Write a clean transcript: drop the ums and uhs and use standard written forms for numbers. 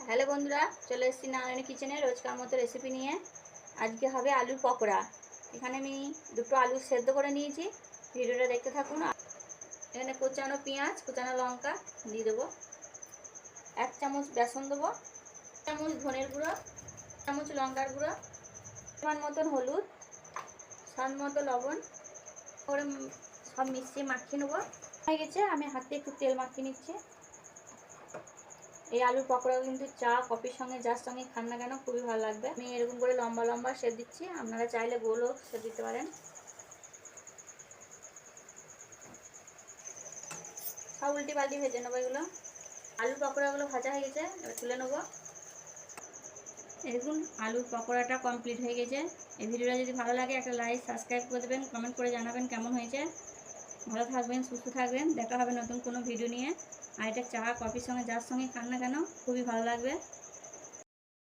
Hello বন্ধুরা, চলে এসেছি নারায়ণী কিচেনে রোজকার মতো রেসিপি নিয়ে। আজকে হবে আলুর পকোড়া। এখানে আমি দুটো আলু সেদ্ধ করে নিয়েছি, ভিডিওটা দেখতে থাকুন। এখানে কোচানো পেঁয়াজ, কোচানো লঙ্কা দিয়ে দেবো, 1 চামচ বেসন দেবো, 1 চামচ ধনের গুঁড়ো, 1 চামচ লঙ্কার গুঁড়ো, পরিমাণ মতন হলুদ, স্বাদ মতো লবণ করে সব মিশিয়ে মাখিয়ে নেবো। হয়ে গেছে, আমি হাতে একটু তেল মাখিয়ে নিচ্ছি। এই আলুর পকোড়া কিন্তু চা কফির সঙ্গে যার সঙ্গে খান না কেন খুবই ভালো লাগবে। আমি এরকম করে লম্বা লম্বা শেপ দিচ্ছি, আপনারা চাইলে গোলও শেপ দিতে পারেন। সব উল্টি পাল্টি ভেজে নেবো এগুলো। আলুর পকোড়াগুলো ভাজা হয়ে গেছে, এবার তুলে নেবো। এরকম আলুর পকোড়াটা কমপ্লিট হয়ে গেছে। এই ভিডিওটা যদি ভালো লাগে একটা লাইক সাবস্ক্রাইব করে দেবেন, কমেন্ট করে জানাবেন কেমন হয়েছে। ভালো থাকবেন, সুস্থ থাকবেন, দেখা হবে নতুন কোনো ভিডিও নিয়ে। আর এটা চা কফির সঙ্গে যার সঙ্গে খান না কেন খুবই ভালো লাগবে।